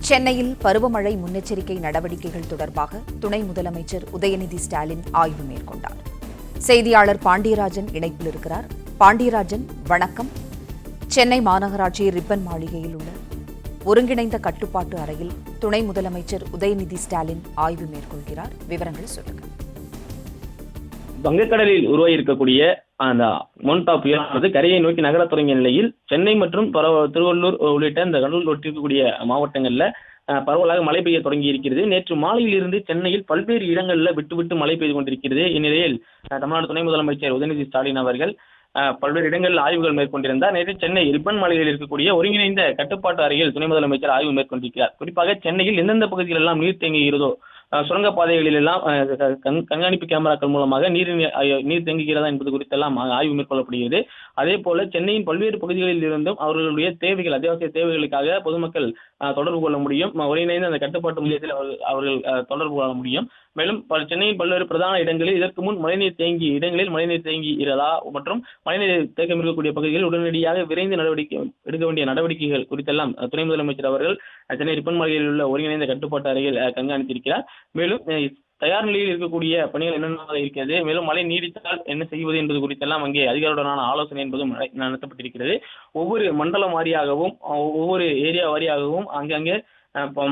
சென்னையில் பருவமழை முன்னெச்சரிக்கை நடவடிக்கைகள் தொடர்பாக துணை முதலமைச்சர் உதயநிதி ஸ்டாலின் ஆய்வு மேற்கொண்டார். செய்தியாளர் பாண்டியராஜன் இணைப்பில் இருக்கிறார். பாண்டியராஜன், வணக்கம். சென்னை மாநகராட்சி ரிப்பன் மாளிகையில் உள்ள ஒருங்கிணைந்த கட்டுப்பாட்டு அறையில் துணை முதலமைச்சர் உதயநிதி ஸ்டாலின் ஆய்வு மேற்கொள்கிறார். விவரங்கள் சொல்லுங்கள். வங்கக்கடலில் உருவாகியிருக்கக்கூடிய அந்த மோன்டா புயலானது கரையை நோக்கி நகரத் தொடங்கிய நிலையில் சென்னை மற்றும் திருவள்ளூர் உள்ளிட்ட இந்த கடல் ஒட்டிருக்கக்கூடிய மாவட்டங்கள்ல பரவலாக மழை பெய்ய தொடங்கி இருக்கிறது. நேற்று மாலையில் இருந்து சென்னையில் பல்வேறு இடங்களில் விட்டு மழை பெய்து கொண்டிருக்கிறது. இந்நிலையில் தமிழ்நாடு துணை முதலமைச்சர் உதயநிதி ஸ்டாலின் அவர்கள் பல்வேறு இடங்களில் ஆய்வுகள் மேற்கொண்டிருந்தார். நேற்று சென்னை ரிப்பன் மாளிகையில் இருக்கக்கூடிய ஒருங்கிணைந்த கட்டுப்பாட்டு அறையில் துணை முதலமைச்சர் ஆய்வு மேற்கொண்டிருக்கிறார். குறிப்பாக சென்னையில் எந்தெந்த பகுதிகள் எல்லாம் நீர் தேங்குகிறதோ, சுரங்கப்பாதைகளில் எல்லாம் கண்காணிப்பு கேமராக்கள் மூலமாக நீர் தேங்குகிறதா என்பது குறித்தெல்லாம் ஆய்வு மேற்கொள்ளப்படுகிறது. அதே போல சென்னையின் பல்வேறு பகுதிகளில் இருந்தும் அவர்களுடைய தேவைகள், அத்தியாவசிய தேவைகளுக்காக பொதுமக்கள் தொடர்பு கொள்ள முடியும். ஒருங்கிணைந்த அந்த கட்டுப்பாட்டு மையத்தில் அவர்கள் தொடர்பு கொள்ள முடியும். மேலும் சென்னையின் பல்வேறு பிரதான இடங்களில் இதற்கு முன் மழைநீர் தேங்கி இருக்கிறதா மற்றும் மழைநீர் தேக்கம் இருக்கக்கூடிய பகுதிகளில் உடனடியாக விரைந்து எடுக்க வேண்டிய நடவடிக்கைகள் குறித்தெல்லாம் துணை முதலமைச்சர் அவர்கள் சென்னை ரிப்பன் மாளிகையில் உள்ள ஒருங்கிணைந்த கட்டுப்பாட்டு அறையில் கண்காணித்திருக்கிறார். மேலும் தயார் நிலையில் இருக்கக்கூடிய பணிகள் என்னென்ன இருக்கிறது, மேலும் மழை நீடித்தால் என்ன செய்வது என்பது குறித்தெல்லாம் அங்கே அதிகாரியுடனான ஆலோசனை என்பதும் நடத்தப்பட்டிருக்கிறது. ஒவ்வொரு மண்டலம் வாரியாகவும் ஒவ்வொரு ஏரியா வாரியாகவும் அங்கங்கே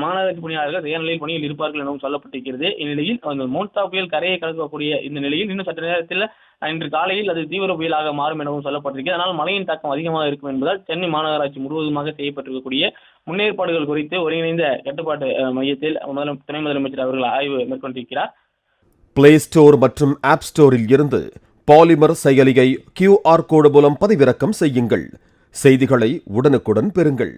மாநகராட்சி பணியாளர்கள் தயார் நிலையில் பணியில் இருப்பார்கள் எனவும் சொல்லப்பட்டிருக்கிறது. இந்நிலையில் அந்த மோன்டா புயல் கரையை கலக்கக்கூடிய இந்த நிலையில் இன்னும் சற்று நேரத்தில் இன்று காலையில் அது தீவிர புயலாக மாறும் எனவும் சொல்லப்பட்டிருக்கிறது. அதனால் மழையின் தாக்கம் அதிகமாக இருக்கும் என்பதால் சென்னை மாநகராட்சி முழுவதுமாக செய்யப்பட்டிருக்கக்கூடிய முன்னேற்பாடுகள் குறித்து ஒருங்கிணைந்த கட்டுப்பாட்டு மையத்தில் துணை முதலமைச்சர் அவர்கள் ஆய்வு மேற்கொண்டிருக்கிறார். பிளே ஸ்டோர் மற்றும் ஆப் ஸ்டோரில் இருந்து பாலிமர் செயலியை QR கோடு மூலம் பதிவிறக்கம் செய்யுங்கள். செய்திகளை உடனுக்குடன் பெறுங்கள்.